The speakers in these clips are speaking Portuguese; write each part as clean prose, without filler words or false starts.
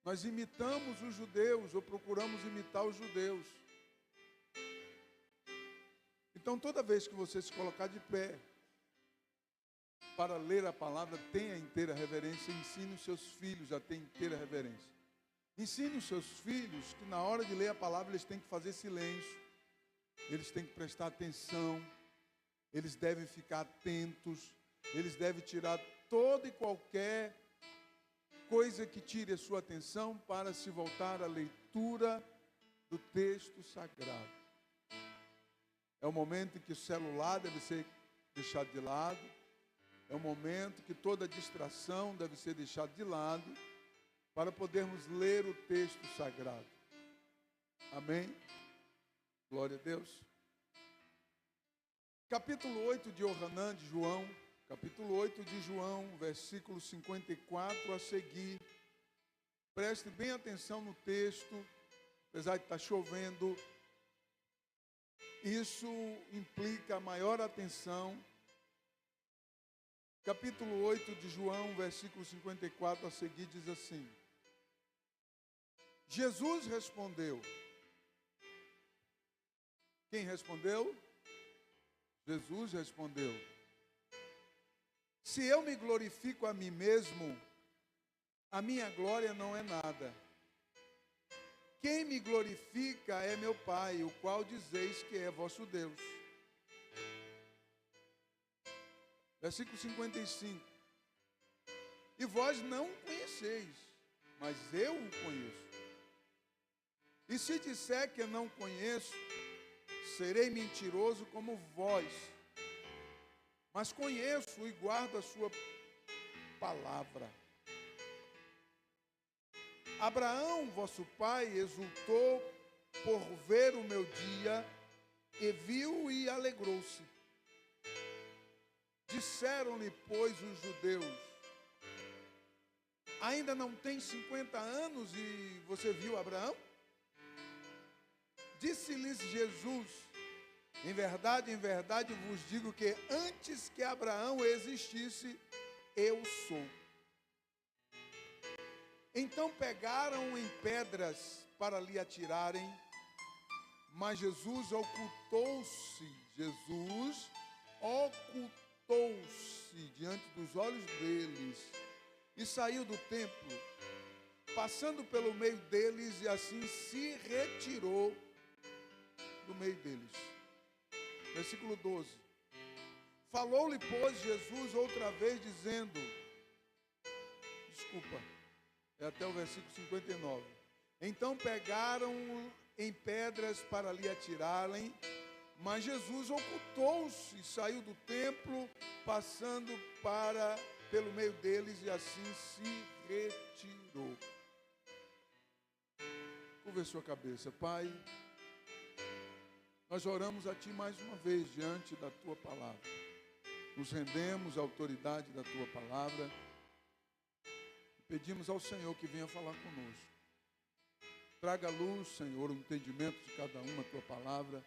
Nós imitamos os judeus, ou procuramos imitar os judeus. Então, toda vez que você se colocar de pé para ler a palavra, tenha inteira reverência. Ensine os seus filhos a ter inteira reverência. Ensine os seus filhos que na hora de ler a palavra eles têm que fazer silêncio, eles têm que prestar atenção, eles devem ficar atentos, eles devem tirar toda e qualquer coisa que tire a sua atenção para se voltar à leitura do texto sagrado. É o momento em que o celular deve ser deixado de lado, é o momento que toda distração deve ser deixada de lado, para podermos ler o texto sagrado. Amém? Glória a Deus. Capítulo 8 de Yohanan, de João, capítulo 8 de João, versículo 54 a seguir. Preste bem atenção no texto, apesar de estar chovendo, isso implica maior atenção. Capítulo 8 de João, versículo 54 a seguir, diz assim: Jesus respondeu. Quem respondeu? Jesus respondeu: se eu me glorifico a mim mesmo, a minha glória não é nada. Quem me glorifica é meu Pai, o qual dizeis que é vosso Deus. Versículo 55. E vós não o conheceis, mas eu o conheço. E se disser que eu não conheço, serei mentiroso como vós. Mas conheço e guardo a sua palavra. Abraão, vosso pai, exultou por ver o meu dia, e viu e alegrou-se. Disseram-lhe, pois, os judeus: ainda não tem 50 anos e você viu Abraão? Disse-lhes Jesus: em verdade vos digo que antes que Abraão existisse, eu sou. Então pegaram em pedras para lhe atirarem, mas Jesus ocultou-se diante dos olhos deles e saiu do templo, passando pelo meio deles, e assim se retirou do meio deles. Versículo 12. Falou-lhe, pois, Jesus outra vez, dizendo, é até o versículo 59. Então pegaram em pedras para lhe atirarem, mas Jesus ocultou-se e saiu do templo, passando pelo meio deles, e assim se retirou. Curva a sua cabeça. Pai, nós oramos a Ti mais uma vez diante da Tua palavra. Nos rendemos à autoridade da Tua palavra. Pedimos ao Senhor que venha falar conosco. Traga à luz, Senhor, o entendimento de cada um a Tua palavra.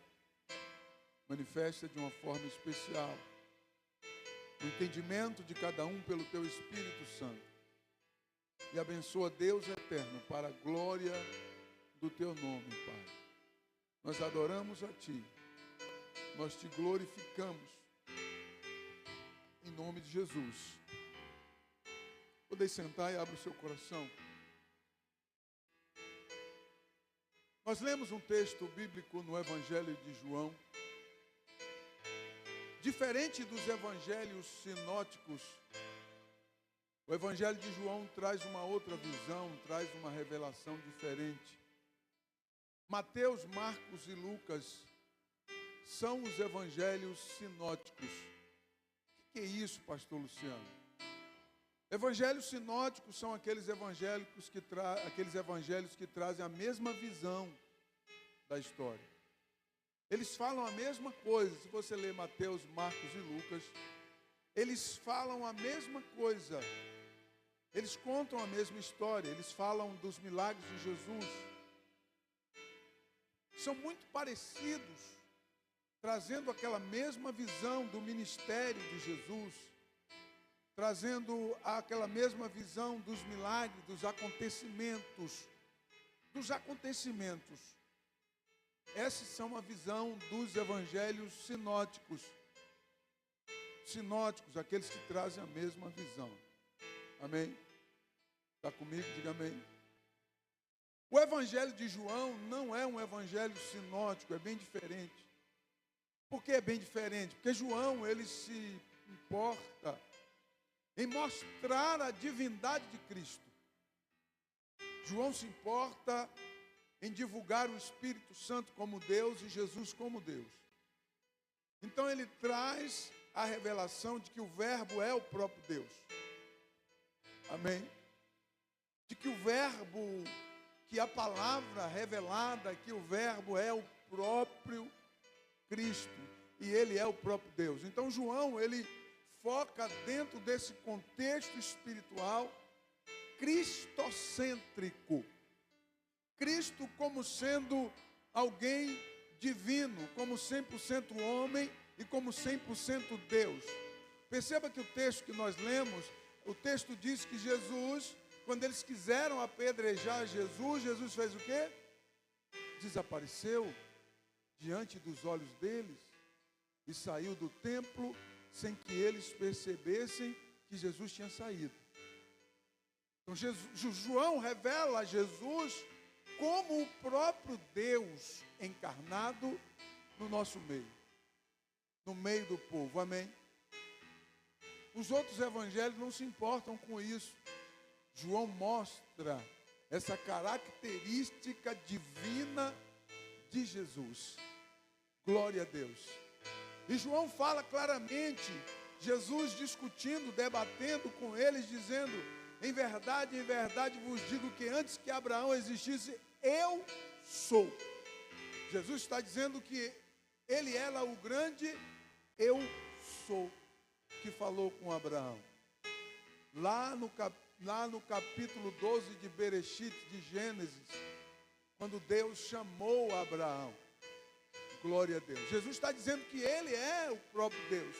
Manifesta de uma forma especial o entendimento de cada um pelo Teu Espírito Santo. E abençoa, Deus eterno, para a glória do Teu nome, Pai. Nós adoramos a Ti. Nós Te glorificamos. Em nome de Jesus. Poder sentar e abrir o seu coração. Nós lemos um texto bíblico no Evangelho de João. Diferente dos evangelhos sinóticos, o Evangelho de João traz uma outra visão, traz uma revelação diferente. Mateus, Marcos e Lucas são os evangelhos sinóticos. O que é isso, pastor Luciano? Evangelhos sinóticos são aqueles evangelhos que trazem a mesma visão da história. Eles falam a mesma coisa. Se você ler Mateus, Marcos e Lucas, eles falam a mesma coisa. Eles contam a mesma história. Eles falam dos milagres de Jesus. São muito parecidos, trazendo aquela mesma visão do ministério de Jesus. trazendo aquela mesma visão dos milagres, dos acontecimentos. Essa são uma visão dos evangelhos sinóticos. Sinóticos, aqueles que trazem a mesma visão. Amém? Está comigo? Diga amém. O evangelho de João não é um evangelho sinótico, é bem diferente. Por que é bem diferente? Porque João, ele se importa em mostrar a divindade de Cristo. João se importa em divulgar o Espírito Santo como Deus e Jesus como Deus. Então ele traz a revelação de que o Verbo é o próprio Deus. Amém? De que o Verbo, que a palavra revelada, que o Verbo é o próprio Cristo. E ele é o próprio Deus. Então João, ele foca dentro desse contexto espiritual cristocêntrico. Cristo como sendo alguém divino, como 100% homem e como 100% Deus. Perceba que o texto que nós lemos, o texto diz que Jesus, quando eles quiseram apedrejar Jesus, Jesus fez o quê? Desapareceu diante dos olhos deles e saiu do templo sem que eles percebessem que Jesus tinha saído. Então João revela Jesus como o próprio Deus encarnado no nosso meio, no meio do povo. Amém? Os outros evangelhos não se importam com isso. João mostra essa característica divina de Jesus. Glória a Deus. E João fala claramente, Jesus discutindo, debatendo com eles, dizendo: em verdade vos digo que antes que Abraão existisse, eu sou. Jesus está dizendo que ele era o grande eu sou que falou com Abraão. Lá no capítulo 12 de Bereshit, de Gênesis, quando Deus chamou Abraão. Glória a Deus. Jesus está dizendo que ele é o próprio Deus,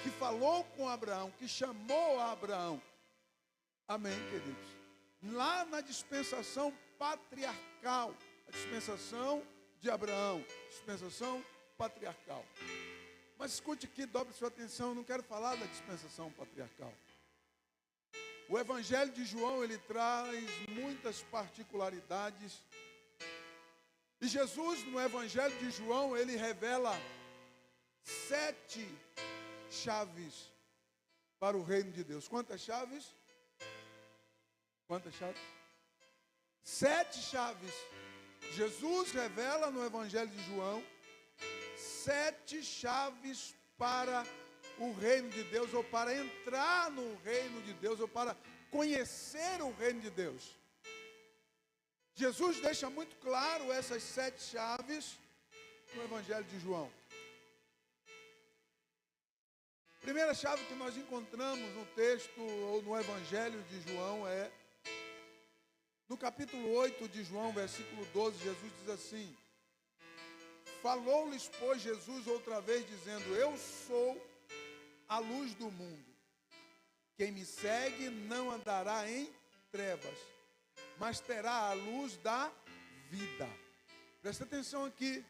que falou com Abraão, que chamou Abraão. Amém, queridos? Lá na dispensação patriarcal, a dispensação de Abraão, dispensação patriarcal. Mas escute aqui, dobre sua atenção, eu não quero falar da dispensação patriarcal. O evangelho de João, ele traz muitas particularidades. E Jesus, no evangelho de João, ele revela 7 chaves para o reino de Deus. Quantas chaves? Quantas chaves? 7 chaves. Jesus revela no evangelho de João 7 chaves para o reino de Deus, ou para entrar no reino de Deus, ou para conhecer o reino de Deus. Jesus deixa muito claro essas 7 chaves no evangelho de João. Primeira chave que nós encontramos no texto ou no evangelho de João é no capítulo 8 de João, versículo 12, Jesus diz assim: falou-lhes, pois, Jesus outra vez, dizendo: eu sou a luz do mundo. Quem me segue não andará em trevas, mas terá a luz da vida. Presta atenção aqui.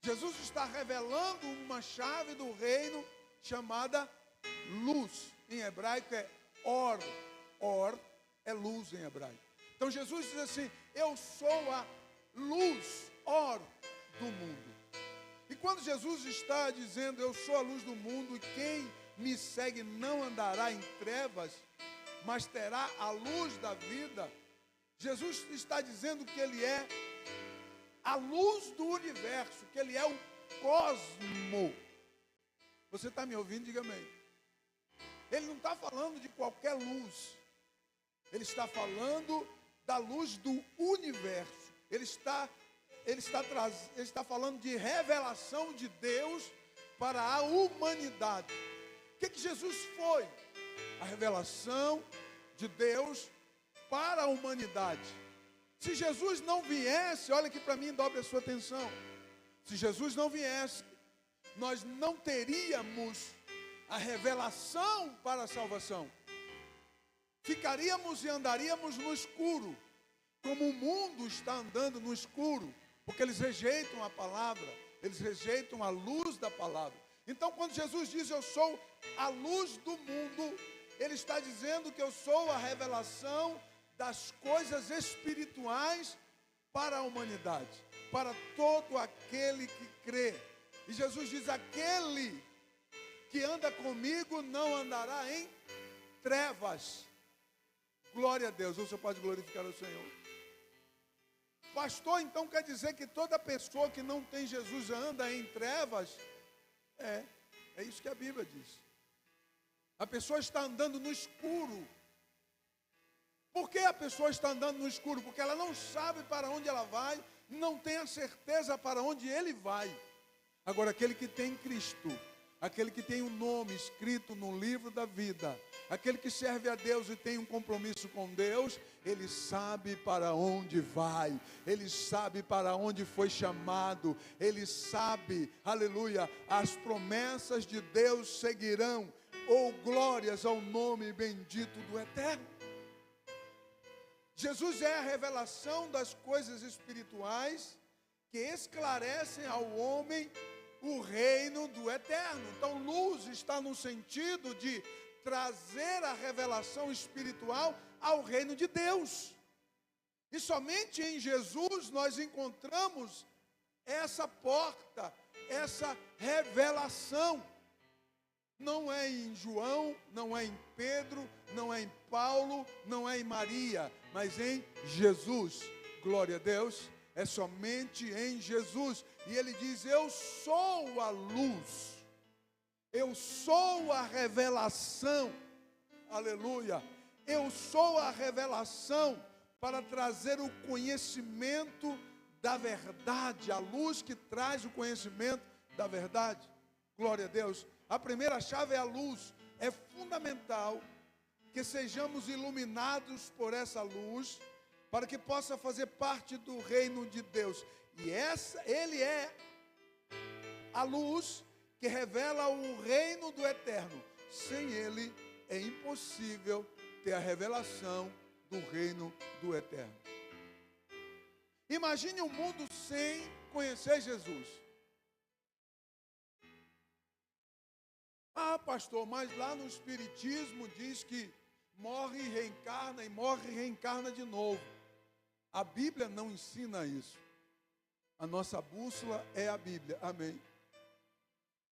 Jesus está revelando uma chave do reino chamada luz. Em hebraico é or. Or é luz em hebraico. Então Jesus diz assim: eu sou a luz, or, do mundo. E quando Jesus está dizendo: eu sou a luz do mundo, e quem me segue não andará em trevas, mas terá a luz da vida, Jesus está dizendo que ele é a luz do universo, que ele é o cosmo. Você está me ouvindo? Diga amém. Ele não está falando de qualquer luz. Ele está falando da luz do universo. Ele está falando de revelação de Deus para a humanidade. O que Jesus foi? A revelação de Deus para a humanidade. Se Jesus não viesse, olha aqui para mim, dobre a sua atenção. Se Jesus não viesse, nós não teríamos a revelação para a salvação. Ficaríamos e andaríamos no escuro, como o mundo está andando no escuro, porque eles rejeitam a palavra, eles rejeitam a luz da palavra. Então, quando Jesus diz, eu sou a luz do mundo, Ele está dizendo que eu sou a revelação das coisas espirituais para a humanidade, para todo aquele que crê. E Jesus diz, aquele que anda comigo não andará em trevas. Glória a Deus, você pode glorificar o Senhor. Pastor, então quer dizer que toda pessoa que não tem Jesus anda em trevas? É isso que a Bíblia diz. A pessoa está andando no escuro. Por que a pessoa está andando no escuro? Porque ela não sabe para onde ela vai, não tem a certeza para onde ele vai. Agora, aquele que tem Cristo, aquele que tem o nome escrito no livro da vida, aquele que serve a Deus e tem um compromisso com Deus, ele sabe para onde vai, ele sabe para onde foi chamado, ele sabe, aleluia, as promessas de Deus seguirão, ou glórias ao nome bendito do Eterno. Jesus é a revelação das coisas espirituais que esclarecem ao homem o reino do Eterno. Então, luz está no sentido de trazer a revelação espiritual ao reino de Deus. E somente em Jesus nós encontramos essa porta, essa revelação. Não é em João, não é em Pedro, não é em Paulo, não é em Maria, mas em Jesus. Glória a Deus, é somente em Jesus. E ele diz, eu sou a luz, eu sou a revelação, aleluia. Eu sou a revelação para trazer o conhecimento da verdade, a luz que traz o conhecimento da verdade. Glória a Deus. A primeira chave é a luz. É fundamental que sejamos iluminados por essa luz, para que possa fazer parte do reino de Deus. E ele é a luz que revela o reino do Eterno. Sem ele é impossível ter a revelação do reino do Eterno. Imagine um mundo sem conhecer Jesus. Ah, pastor, mas lá no Espiritismo diz que morre e reencarna, e morre e reencarna de novo. A Bíblia não ensina isso. A nossa bússola é a Bíblia, amém.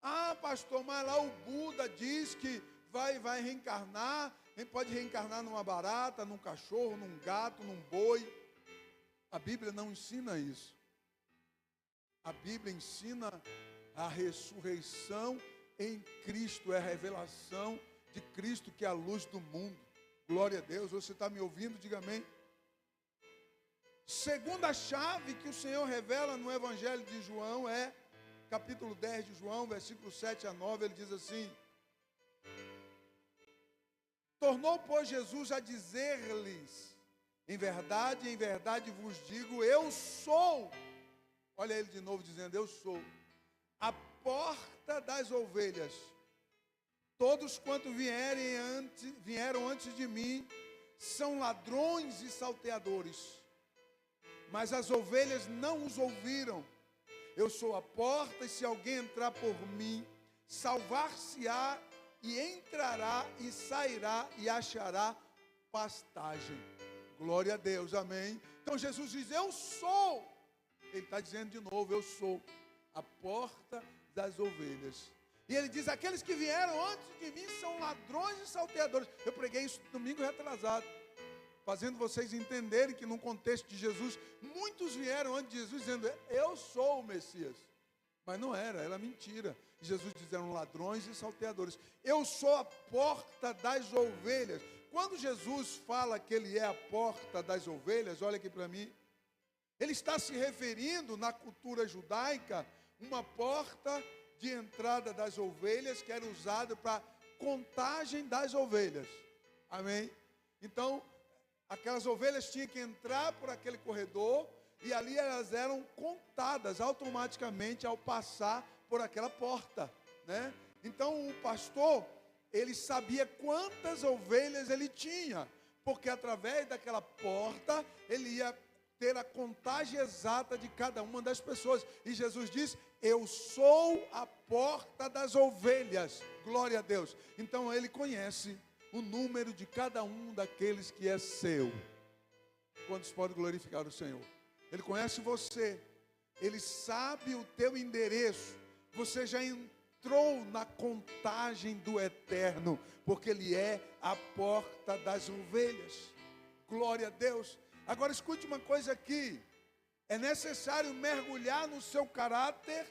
Ah, pastor, mas lá o Buda diz que vai reencarnar, pode reencarnar numa barata, num cachorro, num gato, num boi. A Bíblia não ensina isso. A Bíblia ensina a ressurreição em Cristo, é a revelação de Cristo que é a luz do mundo. Glória a Deus. Você está me ouvindo? Diga amém. Segunda chave que o Senhor revela no Evangelho de João é capítulo 10 de João, versículo 7 a 9, ele diz assim: tornou, pois, Jesus a dizer-lhes, em verdade vos digo, eu sou, olha ele de novo dizendo, eu sou a porta das ovelhas. Todos quanto vieram antes de mim são ladrões e salteadores, mas as ovelhas não os ouviram. Eu sou a porta, e se alguém entrar por mim, salvar-se-á, e entrará e sairá e achará pastagem. Glória a Deus, amém. Então Jesus diz, eu sou. Ele está dizendo de novo, eu sou a porta das ovelhas. E ele diz, aqueles que vieram antes de mim são ladrões e salteadores. Eu preguei isso domingo retrasado, fazendo vocês entenderem que no contexto de Jesus, muitos vieram antes de Jesus dizendo, eu sou o Messias. Mas não era mentira. Jesus diz, eram ladrões e salteadores. Eu sou a porta das ovelhas. Quando Jesus fala que ele é a porta das ovelhas, olha aqui para mim, ele está se referindo na cultura judaica, uma porta de entrada das ovelhas que era usada para contagem das ovelhas. Amém? Então, aquelas ovelhas tinham que entrar por aquele corredor e ali elas eram contadas automaticamente ao passar por aquela porta, né? Então o pastor, ele sabia quantas ovelhas ele tinha, porque através daquela porta ele ia ter a contagem exata de cada uma das pessoas. E Jesus diz: eu sou a porta das ovelhas. Glória a Deus. Então ele conhece o número de cada um daqueles que é seu. Quantos podem glorificar o Senhor? Ele conhece você, ele sabe o teu endereço. Você já entrou na contagem do eterno, porque ele é a porta das ovelhas. Glória a Deus. Agora escute uma coisa aqui: é necessário mergulhar no seu caráter,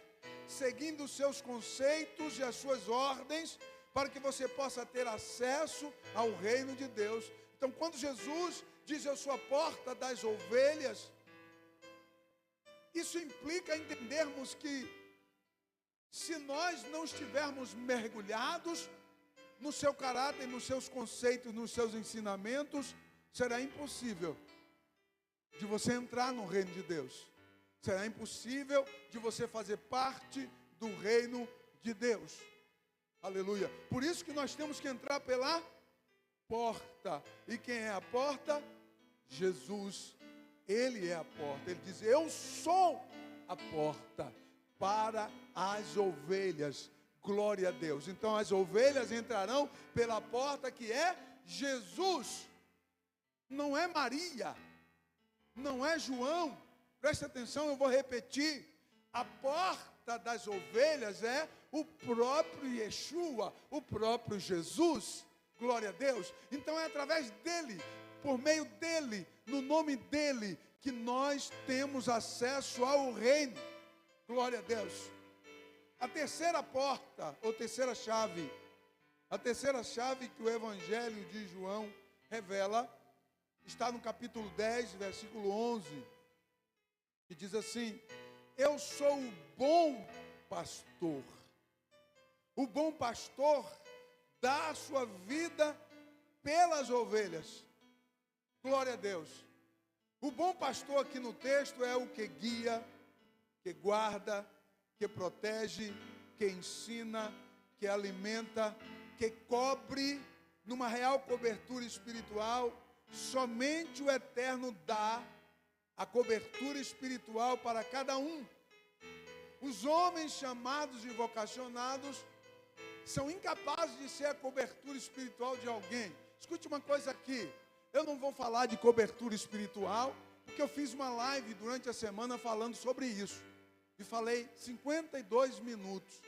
seguindo os seus conceitos e as suas ordens, para que você possa ter acesso ao reino de Deus. Então, quando Jesus diz: eu sou a porta das ovelhas, isso implica entendermos que, se nós não estivermos mergulhados no seu caráter, nos seus conceitos, nos seus ensinamentos, será impossível de você entrar no reino de Deus. Será impossível de você fazer parte do reino de Deus. Aleluia. Por isso que nós temos que entrar pela porta. E quem é a porta? Jesus. Ele é a porta. Ele diz: eu sou a porta para as ovelhas. Glória a Deus. Então as ovelhas entrarão pela porta que é Jesus. Não é Maria, não é João. Preste atenção, eu vou repetir. A porta das ovelhas é o próprio Yeshua, o próprio Jesus. Glória a Deus. Então é através dele, por meio dele, no nome dele, que nós temos acesso ao reino. Glória a Deus. A terceira porta, ou terceira chave, a terceira chave que o Evangelho de João revela, está no capítulo 10, versículo 11, que diz assim: eu sou o bom pastor. O bom pastor dá a sua vida pelas ovelhas. Glória a Deus. O bom pastor aqui no texto é o que guia, que guarda, que protege, que ensina, que alimenta, que cobre numa real cobertura espiritual. Somente o Eterno dá a cobertura espiritual para cada um. Os homens chamados e vocacionados são incapazes de ser a cobertura espiritual de alguém. Escute uma coisa aqui: eu não vou falar de cobertura espiritual, porque eu fiz uma live durante a semana falando sobre isso. E falei 52 minutos.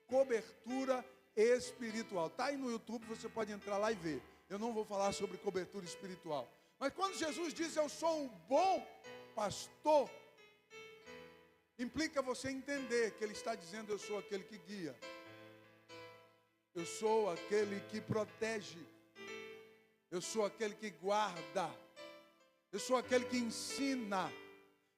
Cobertura espiritual. Está aí no YouTube, você pode entrar lá e ver. Eu não vou falar sobre cobertura espiritual. Mas quando Jesus diz: eu sou o bom pastor, implica você entender que ele está dizendo: eu sou aquele que guia, eu sou aquele que protege, eu sou aquele que guarda, eu sou aquele que ensina,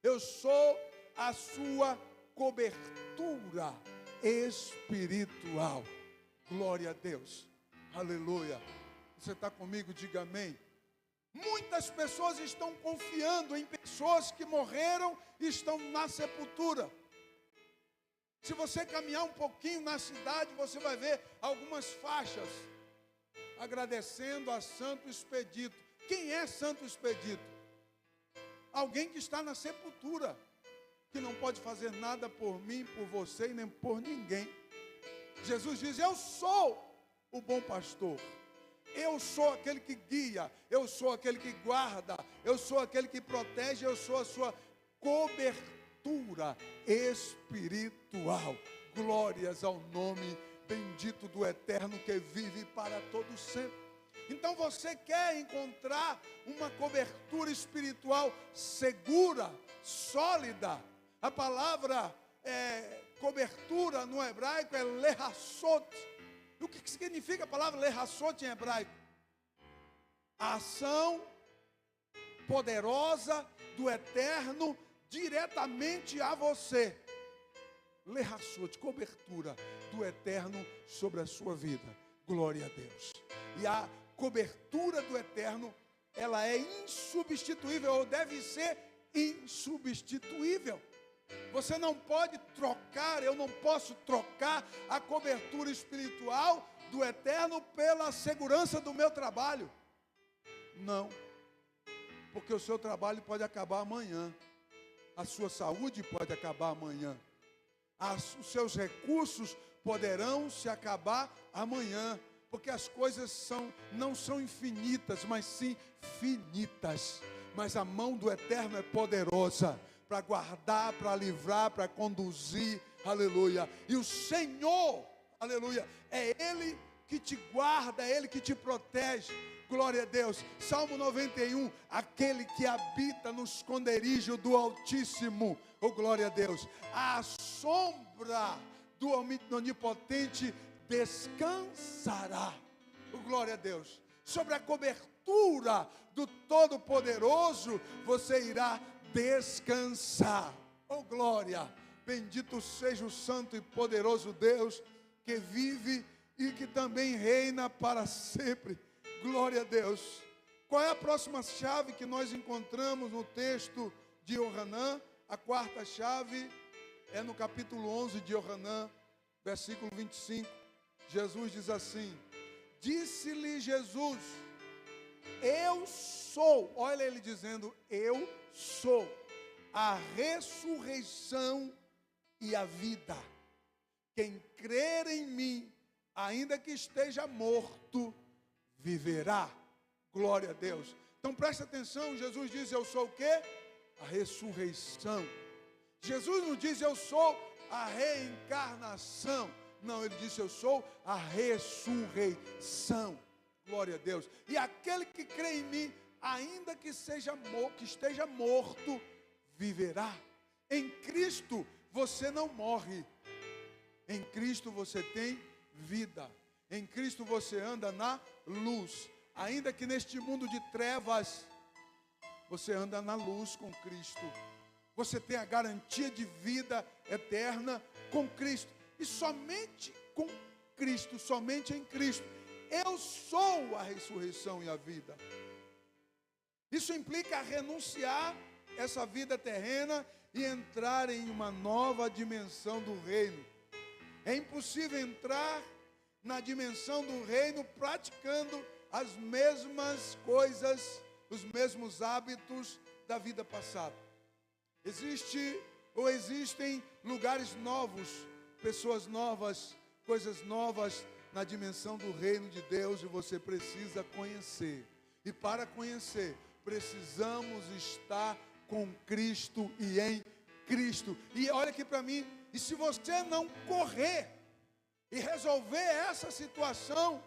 eu sou a sua cobertura espiritual. Glória a Deus. Aleluia. Você está comigo? Diga amém. Muitas pessoas estão confiando em pessoas que morreram e estão na sepultura. Se você caminhar um pouquinho na cidade, você vai ver algumas faixas agradecendo a Santo Expedito. Quem é Santo Expedito? Alguém que está na sepultura, que não pode fazer nada por mim, por você e nem por ninguém. Jesus diz: eu sou o bom pastor. Eu sou aquele que guia, eu sou aquele que guarda, eu sou aquele que protege, eu sou a sua cobertura espiritual. Glórias ao nome bendito do Eterno que vive para todo sempre. Então você quer encontrar uma cobertura espiritual segura, sólida. A palavra cobertura no hebraico é lehassot. O que significa a palavra lehassot em hebraico? A ação poderosa do Eterno diretamente a você. Lehassot, cobertura do Eterno sobre a sua vida. Glória a Deus. E a cobertura do Eterno, ela é insubstituível, ou deve ser insubstituível. Você não pode trocar, eu não posso trocar a cobertura espiritual do eterno pela segurança do meu trabalho. Não, porque o seu trabalho pode acabar amanhã, a sua saúde pode acabar amanhã, os seus recursos poderão se acabar amanhã, porque as coisas não são infinitas, mas sim finitas. Mas a mão do eterno é poderosa para guardar, para livrar, para conduzir, aleluia. E o Senhor, aleluia, é Ele que te guarda, é Ele que te protege, glória a Deus. Salmo 91, aquele que habita no esconderijo do Altíssimo, oh glória a Deus, a sombra do Onipotente descansará, oh glória a Deus. Sobre a cobertura do Todo-Poderoso você irá descansar, oh glória. Bendito seja o santo e poderoso Deus que vive e que também reina para sempre, glória a Deus. Qual é a próxima chave que nós encontramos no texto de Yohanan? A quarta chave é no capítulo 11 de Yohanan, versículo 25. Jesus diz assim: disse-lhe Jesus, eu sou, olha ele dizendo, eu sou a ressurreição e a vida. Quem crer em mim, ainda que esteja morto, viverá. Glória a Deus. Então presta atenção, Jesus diz, eu sou o quê? A ressurreição. Jesus não diz, eu sou a reencarnação. Não, ele disse, eu sou a ressurreição. Glória a Deus. E aquele que crê em mim, ainda que esteja morto, viverá. Em Cristo você não morre. Em Cristo você tem vida. Em Cristo você anda na luz. Ainda que neste mundo de trevas, você anda na luz com Cristo. Você tem a garantia de vida eterna com Cristo. E somente com Cristo, somente em Cristo. Eu sou a ressurreição e a vida. Isso implica renunciar essa vida terrena e entrar em uma nova dimensão do reino. É impossível entrar na dimensão do reino praticando as mesmas coisas, os mesmos hábitos da vida passada. Existem lugares novos, pessoas novas, coisas novas na dimensão do reino de Deus, e você precisa conhecer. E para conhecer, precisamos estar com Cristo e em Cristo. E olha aqui para mim, e se você não correr e resolver essa situação,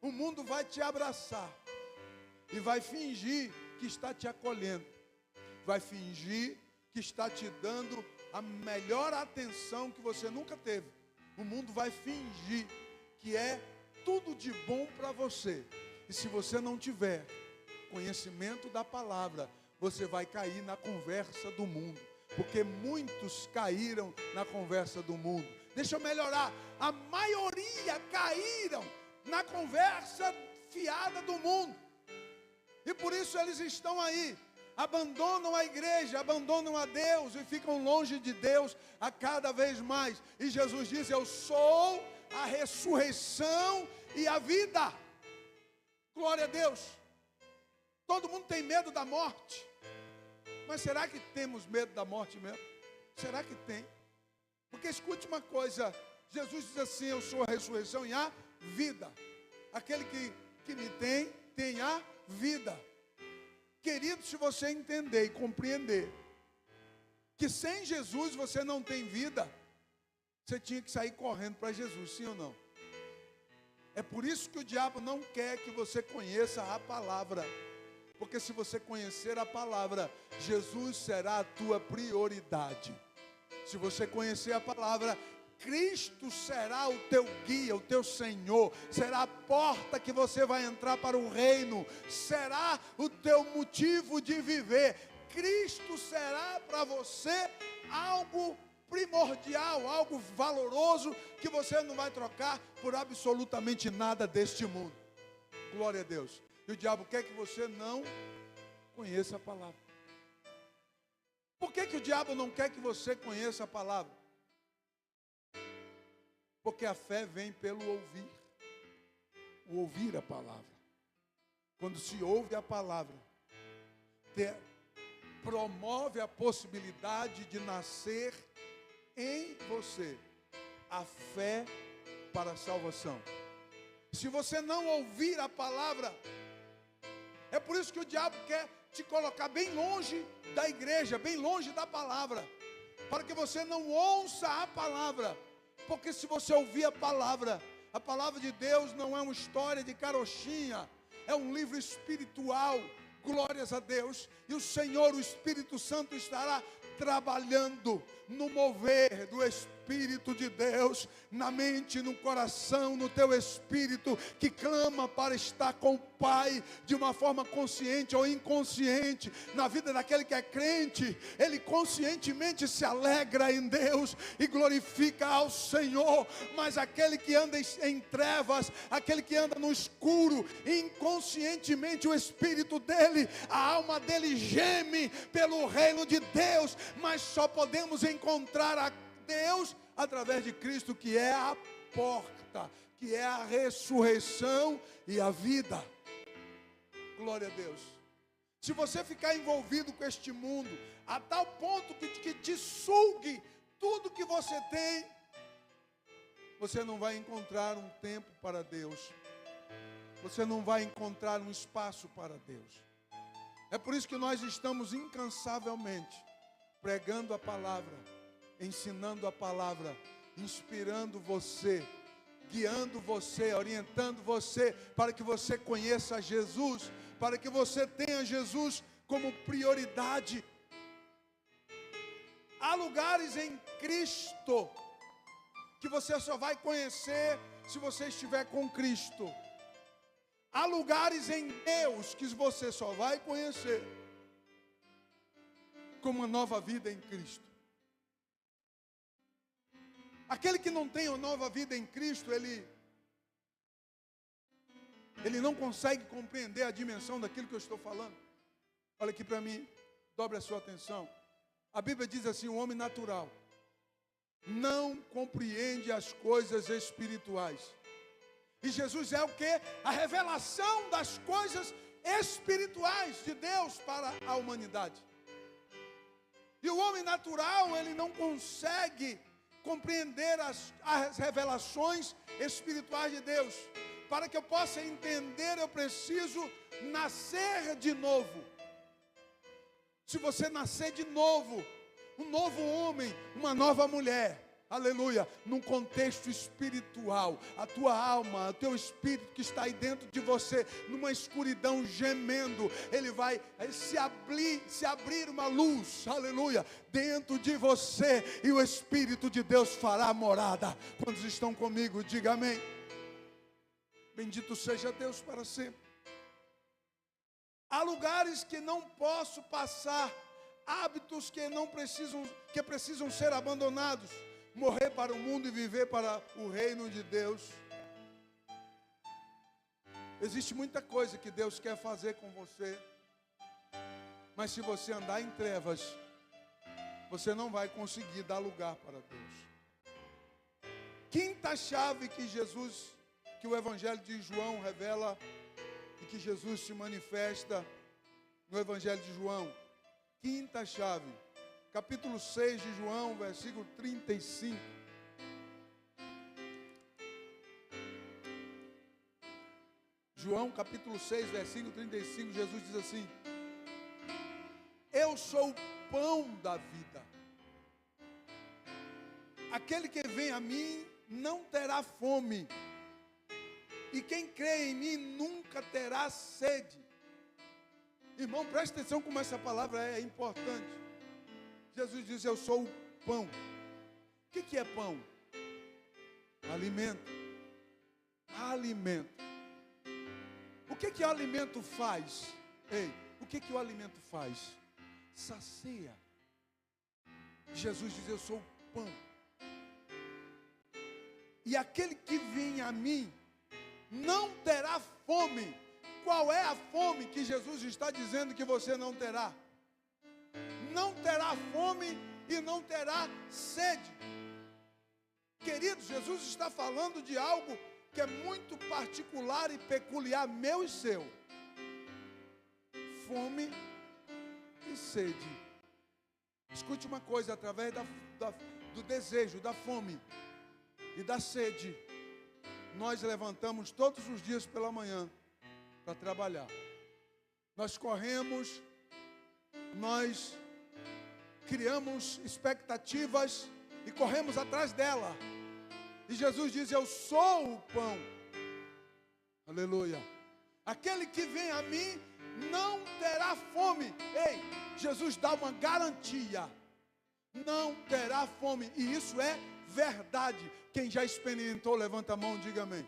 o mundo vai te abraçar e vai fingir que está te acolhendo, vai fingir que está te dando a melhor atenção que você nunca teve. O mundo vai fingir que é tudo de bom para você. E se você não tiver conhecimento da palavra, você vai cair na conversa do mundo. Porque muitos caíram na conversa do mundo. Deixa eu melhorar. A maioria caíram na conversa fiada do mundo. E por isso eles estão aí. Abandonam a igreja, abandonam a Deus e ficam longe de Deus a cada vez mais. E Jesus diz, eu sou a ressurreição e a vida. Glória a Deus. Todo mundo tem medo da morte. Mas será que temos medo da morte mesmo? Será que tem? Porque escute uma coisa, Jesus diz assim, eu sou a ressurreição e a vida. Aquele que me tem a vida. Querido, se você entender e compreender que sem Jesus você não tem vida, você tinha que sair correndo para Jesus, sim ou não? É por isso que o diabo não quer que você conheça a palavra. Porque se você conhecer a palavra, Jesus será a tua prioridade. Se você conhecer a palavra, Cristo será o teu guia, o teu Senhor. Será a porta que você vai entrar para o reino. Será o teu motivo de viver. Cristo será para você algo primordial, algo valoroso, que você não vai trocar por absolutamente nada deste mundo. Glória a Deus. E o diabo quer que você não conheça a palavra. Por que que o diabo não quer que você conheça a palavra? Porque a fé vem pelo ouvir. O ouvir a palavra. Quando se ouve a palavra, promove a possibilidade de nascer em você a fé para a salvação. Se você não ouvir a palavra, é por isso que o diabo quer te colocar bem longe da igreja, bem longe da palavra, para que você não ouça a palavra. Porque se você ouvir a palavra de Deus não é uma história de carochinha, é um livro espiritual, glórias a Deus, e o Senhor, o Espírito Santo, estará trabalhando no mover do Espírito de Deus, na mente, no coração, no teu espírito, que clama para estar com o Pai, de uma forma consciente ou inconsciente. Na vida daquele que é crente, ele conscientemente se alegra em Deus e glorifica ao Senhor, mas aquele que anda em trevas, aquele que anda no escuro, inconscientemente o espírito dele, a alma dele geme pelo reino de Deus, mas só podemos encontrar a Deus através de Cristo, que é a porta, que é a ressurreição e a vida. Glória a Deus. Se você ficar envolvido com este mundo, a tal ponto que te sugue tudo que você tem, você não vai encontrar um tempo para Deus. Você não vai encontrar um espaço para Deus. É por isso que nós estamos incansavelmente pregando a palavra, ensinando a palavra, inspirando você, guiando você, orientando você, para que você conheça Jesus, para que você tenha Jesus como prioridade. Há lugares em Cristo que você só vai conhecer se você estiver com Cristo. Há lugares em Deus que você só vai conhecer com uma nova vida em Cristo. Aquele que não tem uma nova vida em Cristo, ele não consegue compreender a dimensão daquilo que eu estou falando. Olha aqui para mim, dobre a sua atenção. A Bíblia diz assim: o homem natural não compreende as coisas espirituais. E Jesus é o quê? A revelação das coisas espirituais de Deus para a humanidade. E o homem natural, ele não consegue compreender as revelações espirituais de Deus. Para que eu possa entender, eu preciso nascer de novo. Se você nascer de novo, um novo homem, uma nova mulher, aleluia, num contexto espiritual, a tua alma, o teu espírito que está aí dentro de você, numa escuridão gemendo, ele vai se abrir uma luz, aleluia, dentro de você, e o Espírito de Deus fará morada. Quantos estão comigo? Diga amém. Bendito seja Deus para sempre. Há lugares que não posso passar, hábitos que precisam ser abandonados. Morrer para o mundo e viver para o reino de Deus. Existe muita coisa que Deus quer fazer com você, mas se você andar em trevas, você não vai conseguir dar lugar para Deus. Quinta chave que o Evangelho de João revela e que Jesus se manifesta no Evangelho de João. Quinta chave. Capítulo 6 de João, versículo 35. João, capítulo 6, versículo 35, Jesus diz assim: eu sou o pão da vida. Aquele que vem a mim não terá fome, e quem crê em mim nunca terá sede. Irmão, preste atenção como essa palavra é importante. Jesus diz: eu sou o pão. O que é pão? Alimento. Alimento. O que o alimento faz? Ei, o que o alimento faz? Sacia. Jesus diz: eu sou o pão. E aquele que vem a mim não terá fome. Qual é a fome que Jesus está dizendo que você não terá? não terá fome e não terá sede. Queridos, Jesus está falando de algo que é muito particular e peculiar, meu e seu. Fome e sede. Escute uma coisa, através do desejo, da fome e da sede, nós levantamos todos os dias pela manhã para trabalhar. Nós corremos, nós criamos expectativas e corremos atrás dela. E Jesus diz: eu sou o pão. Aleluia. Aquele que vem a mim não terá fome. Ei, Jesus dá uma garantia: não terá fome. E isso é verdade. Quem já experimentou, levanta a mão e diga amém.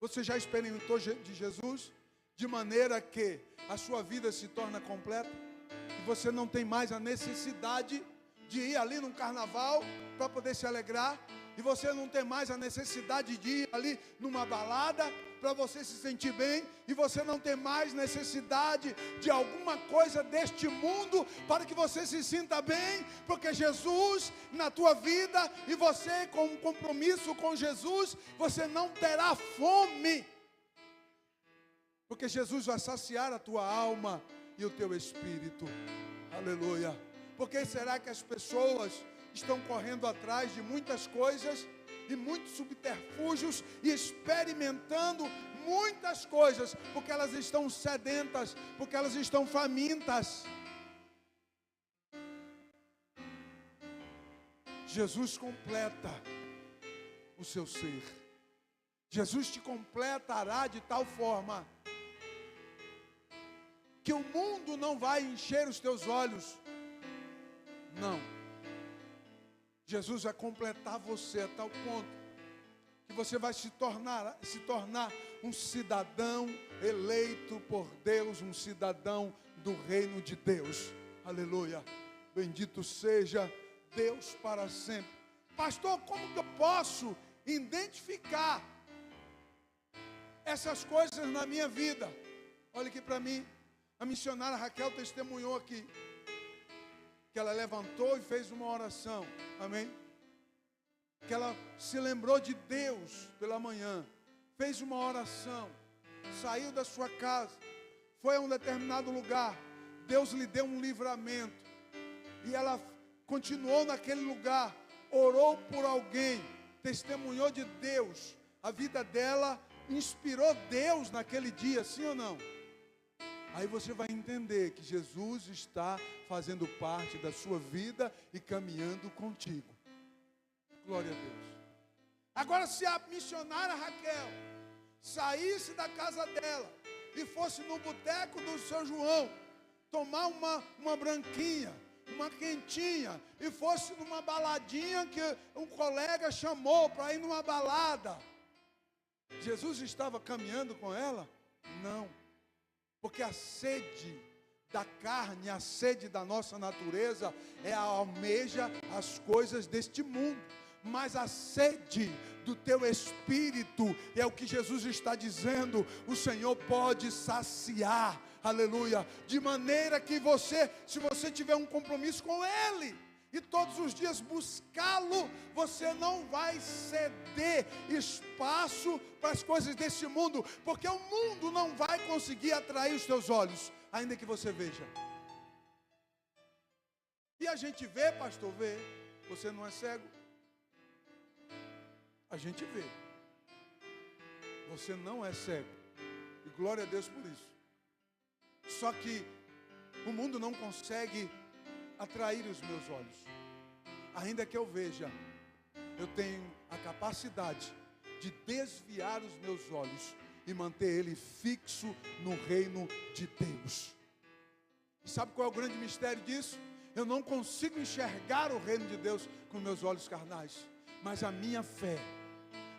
Você já experimentou de Jesus? De maneira que a sua vida se torna completa e você não tem mais a necessidade de ir ali num carnaval para poder se alegrar, e você não tem mais a necessidade de ir ali numa balada para você se sentir bem, e você não tem mais necessidade de alguma coisa deste mundo para que você se sinta bem, porque Jesus na tua vida, e você com um compromisso com Jesus, você não terá fome, porque Jesus vai saciar a tua alma e o teu espírito. Aleluia. Por que será que as pessoas estão correndo atrás de muitas coisas e muitos subterfúgios e experimentando muitas coisas? Porque elas estão sedentas, porque elas estão famintas. Jesus completa o seu ser. Jesus te completará de tal forma que o mundo não vai encher os teus olhos. Não. Jesus vai completar você a tal ponto que você vai se tornar um cidadão eleito por Deus, um cidadão do reino de Deus. Aleluia. Bendito seja Deus para sempre. Pastor, como que eu posso identificar essas coisas na minha vida? Olha aqui para mim. A missionária Raquel testemunhou aqui que ela levantou e fez uma oração, amém? Que ela se lembrou de Deus pela manhã, fez uma oração, saiu da sua casa, foi a um determinado lugar, Deus lhe deu um livramento, e ela continuou naquele lugar, orou por alguém, testemunhou de Deus, a vida dela inspirou Deus naquele dia, sim ou não? Aí você vai entender que Jesus está fazendo parte da sua vida e caminhando contigo. Glória a Deus. Agora, se a missionária Raquel saísse da casa dela e fosse no boteco do seu João tomar uma branquinha, uma quentinha, e fosse numa baladinha que um colega chamou para ir numa balada, Jesus estava caminhando com ela? Não. Porque a sede da carne, a sede da nossa natureza é a almeja as coisas deste mundo. Mas a sede do teu espírito é o que Jesus está dizendo, o Senhor pode saciar, aleluia, de maneira que você, se você tiver um compromisso com Ele, e todos os dias buscá-lo, você não vai ceder espaço para as coisas desse mundo, porque o mundo não vai conseguir atrair os teus olhos, ainda que você veja. E a gente vê, pastor, vê. Você não é cego? A gente vê. Você não é cego. E glória a Deus por isso. Só que o mundo não consegue atrair os meus olhos. Ainda que eu veja, eu tenho a capacidade de desviar os meus olhos e manter ele fixo no reino de Deus. E sabe qual é o grande mistério disso? Eu não consigo enxergar o reino de Deus com meus olhos carnais, mas a minha fé,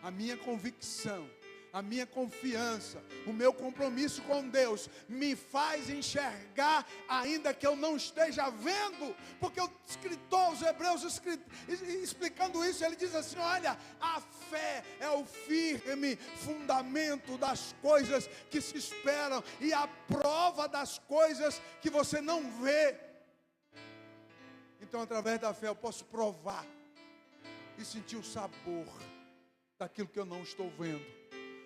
a minha convicção, a minha confiança, o meu compromisso com Deus me faz enxergar, ainda que eu não esteja vendo, porque o escritor aos Hebreus, explicando isso, ele diz assim: olha, a fé é o firme fundamento das coisas que se esperam e a prova das coisas que você não vê. Então, através da fé, eu posso provar e sentir o sabor daquilo que eu não estou vendo.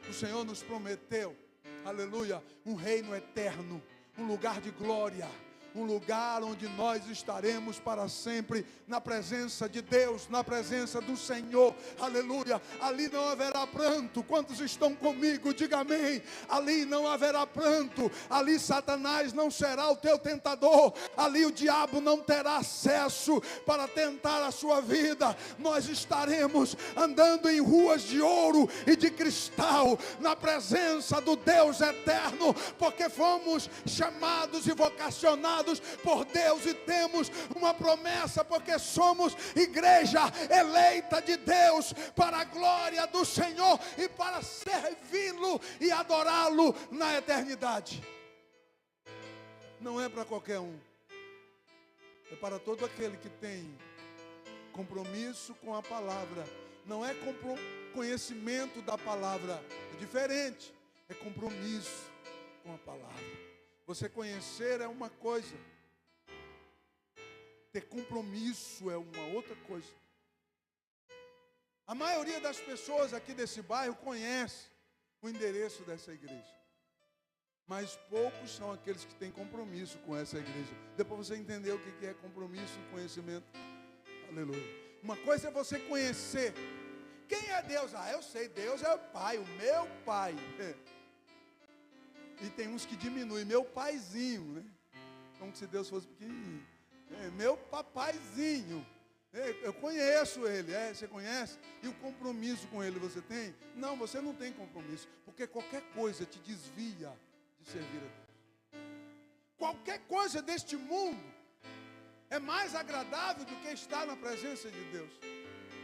O Senhor nos prometeu, aleluia, um reino eterno, um lugar de glória, um lugar onde nós estaremos para sempre, na presença de Deus, na presença do Senhor, aleluia. Ali não haverá pranto. Quantos estão comigo? Diga amém. Ali não haverá pranto, ali Satanás não será o teu tentador, ali o diabo não terá acesso para tentar a sua vida. Nós estaremos andando em ruas de ouro e de cristal, na presença do Deus eterno, porque fomos chamados e vocacionados por Deus e temos uma promessa, porque somos igreja eleita de Deus para a glória do Senhor e para servi-lo e adorá-lo na eternidade. Não é para qualquer um, é para todo aquele que tem compromisso com a palavra. Não é conhecimento da palavra, é diferente, é compromisso com a palavra. Você conhecer é uma coisa, ter compromisso é uma outra coisa. A maioria das pessoas aqui desse bairro conhece o endereço dessa igreja, mas poucos são aqueles que têm compromisso com essa igreja. Depois você entendeu o que é compromisso e conhecimento. Aleluia. Uma coisa é você conhecer. Quem é Deus? Ah, eu sei, Deus é o Pai, o meu Pai. E tem uns que diminuem, meu paizinho, né? Como se Deus fosse pequenininho. Meu papaizinho. Eu conheço ele. Você conhece? E o compromisso com ele você tem? Não, você não tem compromisso. Porque qualquer coisa te desvia de servir a Deus. Qualquer coisa deste mundo é mais agradável do que estar na presença de Deus.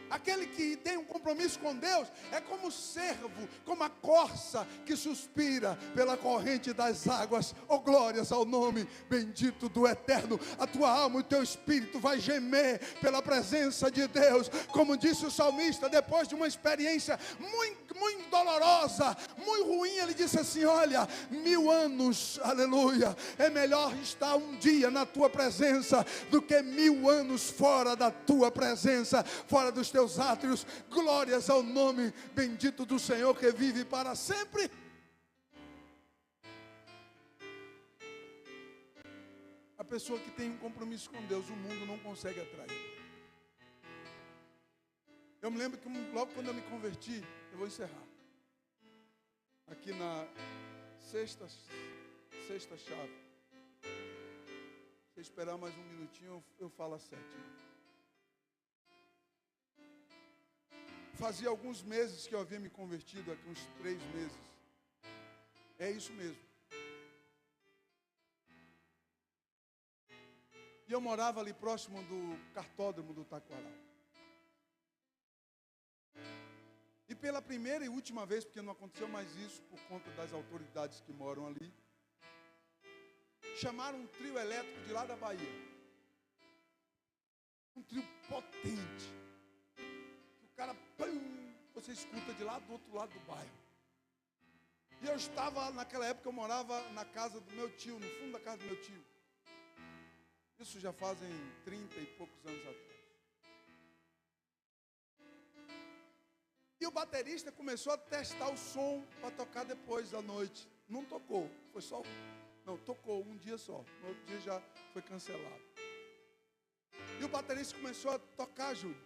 Aquele que tem um compromisso com Deus é como o servo, como a corça que suspira pela corrente das águas. Oh, glórias ao nome bendito do Eterno. A tua alma e o teu espírito vai gemer pela presença de Deus. Como disse o salmista, depois de uma experiência muito dolorosa, muito ruim, ele disse assim: olha, 1000 anos, aleluia, é melhor estar um dia na tua presença do que 1000 anos fora da tua presença, fora dos teus átrios. Glórias ao nome bendito do Senhor que vive para sempre. A pessoa que tem um compromisso com Deus, o mundo não consegue atrair. Eu me lembro que logo quando eu me converti, eu vou encerrar, aqui na sexta chave, se esperar mais um minutinho, eu falo a sétima. Fazia alguns meses que eu havia me convertido, aqui uns 3 meses. É isso mesmo. E eu morava ali próximo do cartódromo do Taquaral. E pela primeira e última vez, porque não aconteceu mais isso por conta das autoridades que moram ali, chamaram um trio elétrico de lá da Bahia. Um trio potente. O cara, pum, você escuta de lá do outro lado do bairro. E eu estava, naquela época eu morava na casa do meu tio, no fundo da casa do meu tio. Isso já fazem 30 e poucos anos atrás. E o baterista começou a testar o som para tocar depois da noite. Não tocou, foi só... Não, tocou um dia só. No outro dia já foi cancelado. E o baterista começou a tocar, Júlio.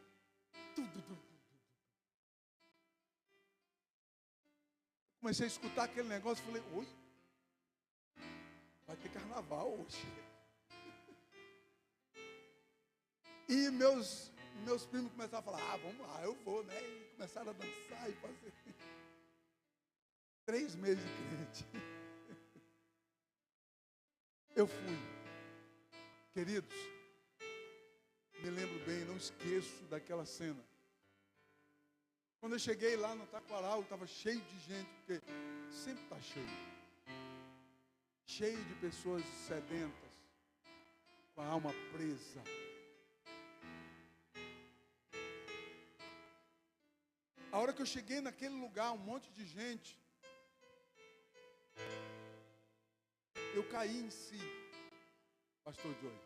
Comecei a escutar aquele negócio e falei, oi, vai ter carnaval hoje. E meus primos começaram a falar, vamos lá, eu vou, né? E começaram a dançar e fazer. 3 meses de crente. Eu fui. Queridos, me lembro bem, não esqueço daquela cena. Quando eu cheguei lá no Taquaral, estava cheio de gente, porque sempre está cheio. Cheio de pessoas sedentas, com a alma presa. A hora que eu cheguei naquele lugar, um monte de gente, eu caí em si, pastor Joey.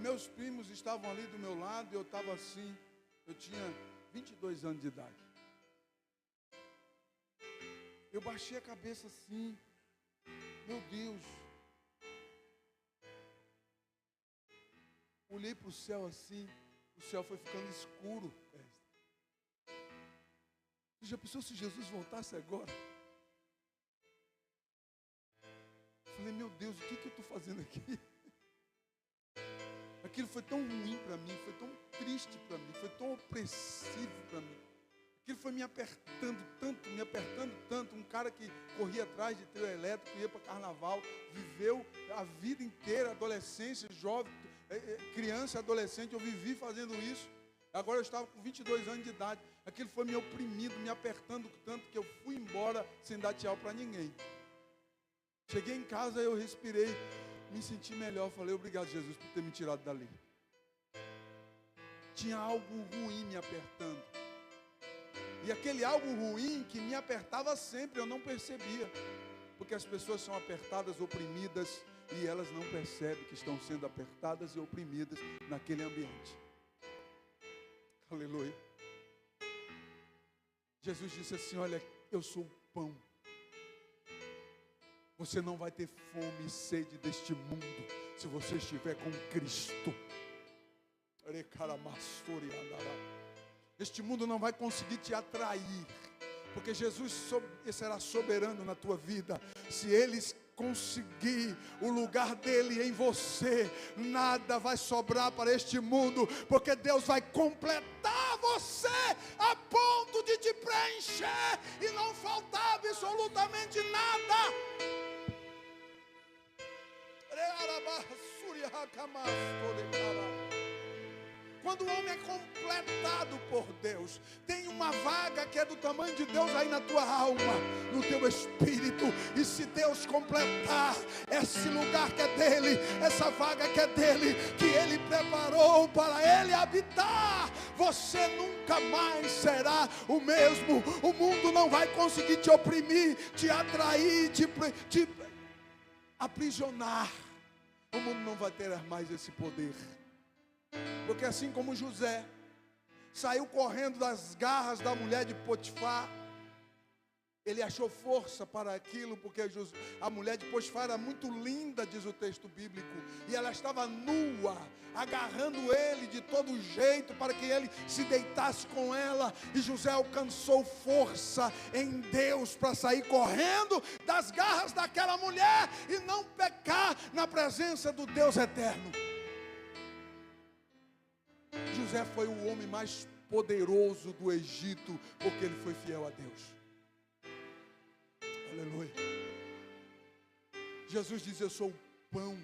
meus primos estavam ali do meu lado e eu estava assim. Eu tinha 22 anos de idade. Eu baixei a cabeça assim. Meu Deus. Olhei para o céu assim. O céu foi ficando escuro. Você já pensou se Jesus voltasse agora? Falei, meu Deus, o que eu estou fazendo aqui? Aquilo foi tão ruim para mim, foi tão triste para mim, foi tão opressivo para mim. Aquilo foi me apertando tanto. Um cara que corria atrás de trio elétrico, ia para carnaval, viveu a vida inteira, adolescência, jovem, criança, adolescente, eu vivi fazendo isso. Agora eu estava com 22 anos de idade. Aquilo foi me oprimindo, me apertando tanto que eu fui embora sem dar tchau para ninguém. Cheguei em casa, eu respirei, me senti melhor. Falei, obrigado, Jesus, por ter me tirado dali. Tinha algo ruim me apertando. E aquele algo ruim que me apertava sempre, eu não percebia. Porque as pessoas são apertadas, oprimidas, e elas não percebem que estão sendo apertadas e oprimidas naquele ambiente. Aleluia. Jesus disse assim, olha, eu sou o pão. Você não vai ter fome e sede deste mundo se você estiver com Cristo. Este mundo não vai conseguir te atrair, porque Jesus será soberano na tua vida. Se Ele conseguir o lugar dele em você, nada vai sobrar para este mundo, porque Deus vai completar você a ponto de te preencher e não faltar absolutamente nada. Quando o homem é completado por Deus, tem uma vaga que é do tamanho de Deus aí na tua alma, no teu espírito. E se Deus completar esse lugar que é dele, essa vaga que é dele, que ele preparou para ele habitar, você nunca mais será o mesmo. O mundo não vai conseguir te oprimir, te atrair, te aprisionar. O mundo não vai ter mais esse poder. Porque assim como José saiu correndo das garras da mulher de Potifar, ele achou força para aquilo, porque a mulher de Potifar era muito linda, diz o texto bíblico, e ela estava nua, agarrando ele de todo jeito para que ele se deitasse com ela, e José alcançou força em Deus para sair correndo das garras daquela mulher e não pecar na presença do Deus eterno. José foi o homem mais poderoso do Egito, porque ele foi fiel a Deus. Aleluia. Jesus diz, eu sou o pão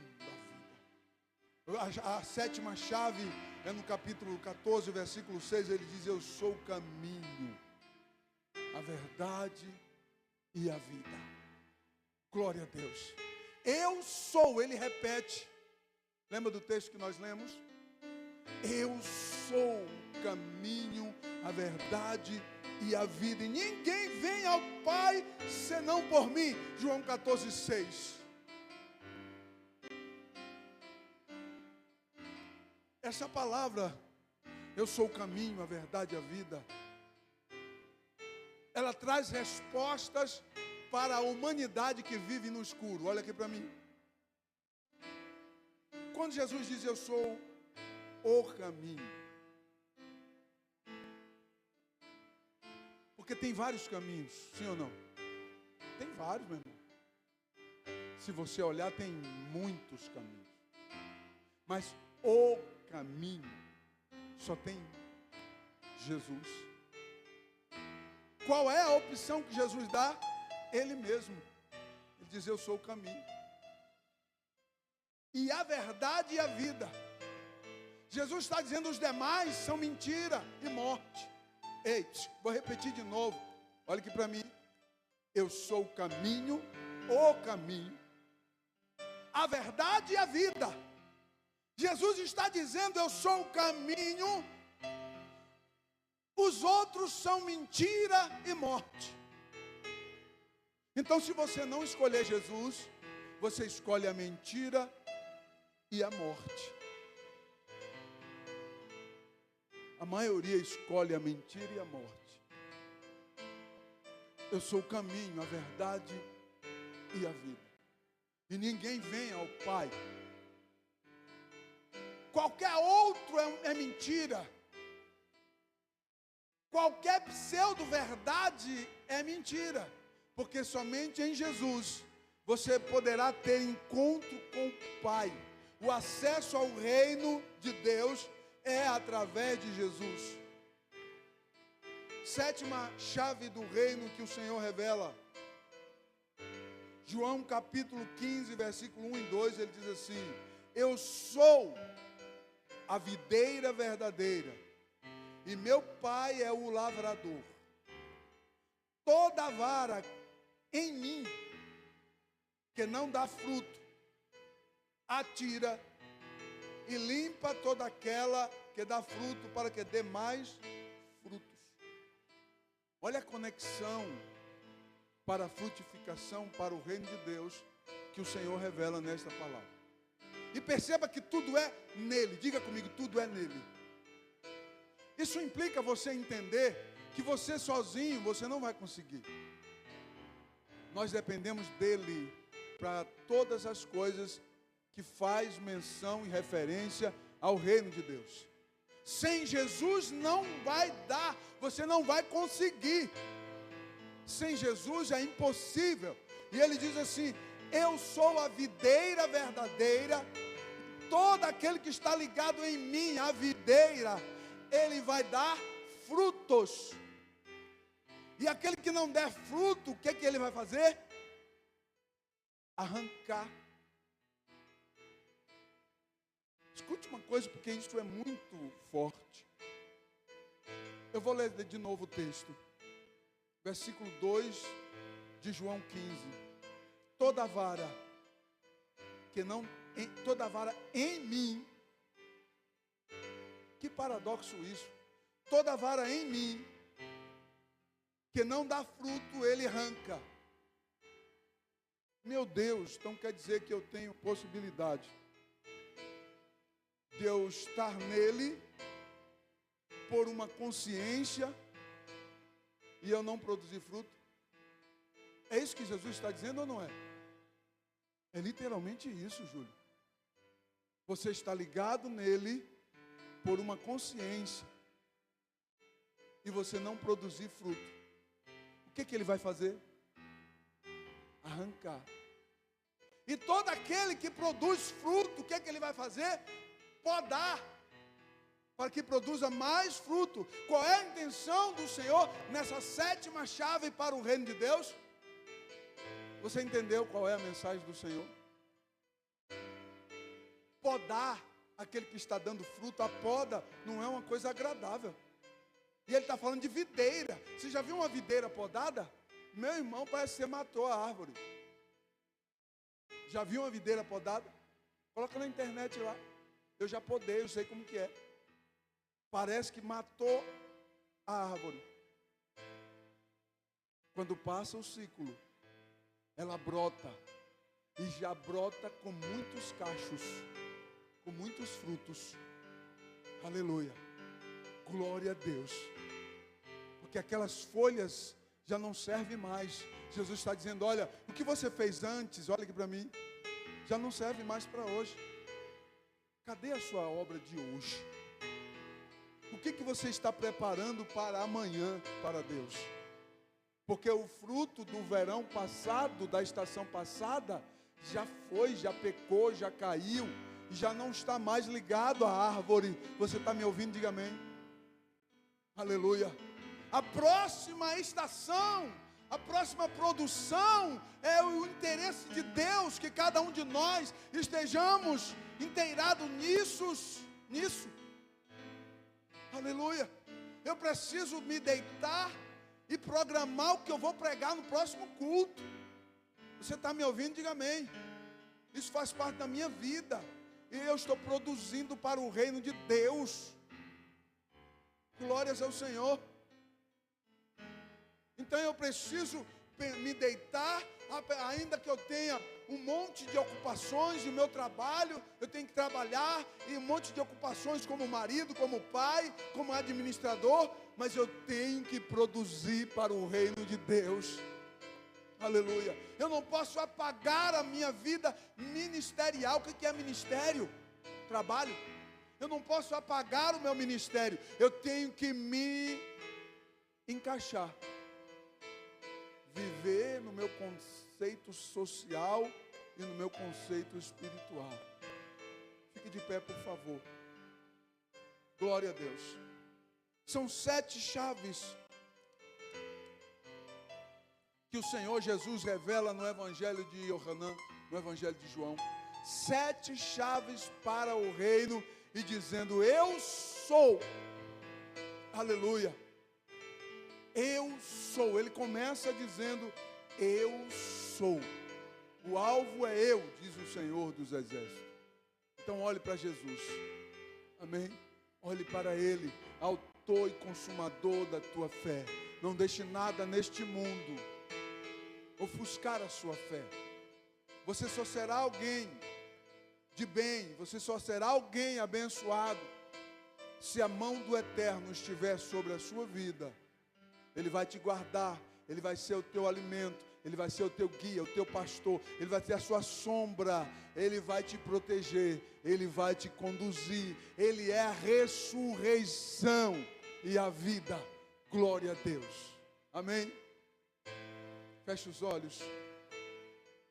da vida. A sétima chave é no capítulo 14, versículo 6, ele diz, eu sou o caminho, a verdade e a vida. Glória a Deus. Eu sou, ele repete. Lembra do texto que nós lemos? Eu sou o caminho, a verdade e a vida. E ninguém vem ao Pai senão por mim. João 14, 6. Essa palavra, eu sou o caminho, a verdade e a vida, ela traz respostas para a humanidade que vive no escuro. Olha aqui para mim. Quando Jesus diz, eu sou o caminho, porque tem vários caminhos, sim ou não? Tem vários, meu irmão. Se você olhar, tem muitos caminhos, mas o caminho só tem Jesus. Qual é a opção que Jesus dá? Ele mesmo. Ele diz, eu sou o caminho e a verdade e a vida. Jesus está dizendo, os demais são mentira e morte. Ei, vou repetir de novo. Olha aqui para mim. Eu sou o caminho, a verdade e a vida. Jesus está dizendo, eu sou o caminho. Os outros são mentira e morte. Então, se você não escolher Jesus, você escolhe a mentira e a morte. A maioria escolhe a mentira e a morte. Eu sou o caminho, a verdade e a vida. E ninguém vem ao Pai. Qualquer outro é mentira. Qualquer pseudo-verdade é mentira. Porque somente em Jesus você poderá ter encontro com o Pai. O acesso ao reino de Deus é através de Jesus. Sétima chave do reino que o Senhor revela. João capítulo 15, versículo 1 e 2, ele diz assim: eu sou a videira verdadeira, e meu Pai é o lavrador. Toda vara em mim que não dá fruto, atira e limpa toda aquela que dá fruto, para que dê mais frutos. Olha a conexão para a frutificação, para o reino de Deus, que o Senhor revela nesta palavra. E perceba que tudo é nele. Diga comigo, tudo é nele. Isso implica você entender que você sozinho, você não vai conseguir. Nós dependemos dele para todas as coisas que faz menção e referência ao reino de Deus. Sem Jesus não vai dar, você não vai conseguir. Sem Jesus é impossível. E ele diz assim: eu sou a videira verdadeira, todo aquele que está ligado em mim, a videira, ele vai dar frutos. E aquele que não der fruto, o que ele vai fazer? Arrancar. Escute uma coisa, porque isso é muito forte. Eu vou ler de novo o texto. Versículo 2 de João 15. Toda vara em mim. Que paradoxo isso. Toda vara em mim que não dá fruto, ele arranca. Meu Deus, então quer dizer que eu tenho possibilidade de eu estar nele por uma consciência e eu não produzir fruto? É isso que Jesus está dizendo ou não é? É literalmente isso, Júlio. Você está ligado nele por uma consciência e você não produzir fruto. O que ele vai fazer? Arrancar. E todo aquele que produz fruto, o que ele vai fazer? Podar, para que produza mais fruto. Qual é a intenção do Senhor nessa sétima chave para o reino de Deus? Você entendeu qual é a mensagem do Senhor? Podar aquele que está dando fruto. A poda não é uma coisa agradável. E ele está falando de videira. Você já viu uma videira podada? Meu irmão, parece que você matou a árvore. Já viu uma videira podada? Coloca na internet lá. Eu já podei, eu sei como que é. Parece que matou a árvore. Quando passa o ciclo, ela brota. E já brota com muitos cachos, com muitos frutos. Aleluia. Glória a Deus. Porque aquelas folhas já não servem mais. Jesus está dizendo: olha, o que você fez antes, olha aqui para mim, já não serve mais para hoje. Cadê a sua obra de hoje? O que você está preparando para amanhã, para Deus? Porque o fruto do verão passado, da estação passada, já foi, já pecou, já caiu, e já não está mais ligado à árvore. Você está me ouvindo? Diga amém. Aleluia. A próxima estação, a próxima produção é o interesse de Deus, que cada um de nós estejamos inteirados nisso. Aleluia. Eu preciso me deitar e programar o que eu vou pregar no próximo culto. Você está me ouvindo? Diga amém. Isso faz parte da minha vida. E eu estou produzindo para o reino de Deus. Glórias ao Senhor. Então eu preciso me deitar, ainda que eu tenha um monte de ocupações, o meu trabalho, eu tenho que trabalhar, e um monte de ocupações como marido, como pai, como administrador, mas eu tenho que produzir para o reino de Deus. Aleluia. Eu não posso apagar a minha vida ministerial. O que é ministério? Trabalho. Eu não posso apagar o meu ministério. Eu tenho que me encaixar. Viver no meu conceito social e no meu conceito espiritual. Fique de pé, por favor. Glória a Deus. São 7 chaves que o Senhor Jesus revela no Evangelho de Yohanan, no Evangelho de João. 7 chaves para o reino, e dizendo: eu sou. Aleluia. Eu sou. Ele começa dizendo: eu sou. O alvo é eu, diz o Senhor dos Exércitos. Então olhe para Jesus. Amém? Olhe para Ele, autor e consumador da tua fé. Não deixe nada neste mundo ofuscar a sua fé. Você só será alguém de bem, você só será alguém abençoado se a mão do Eterno estiver sobre a sua vida. Ele vai te guardar, Ele vai ser o teu alimento, Ele vai ser o teu guia, o teu pastor, Ele vai ser a sua sombra, Ele vai te proteger, Ele vai te conduzir. Ele é a ressurreição e a vida. Glória a Deus. Amém? Feche os olhos.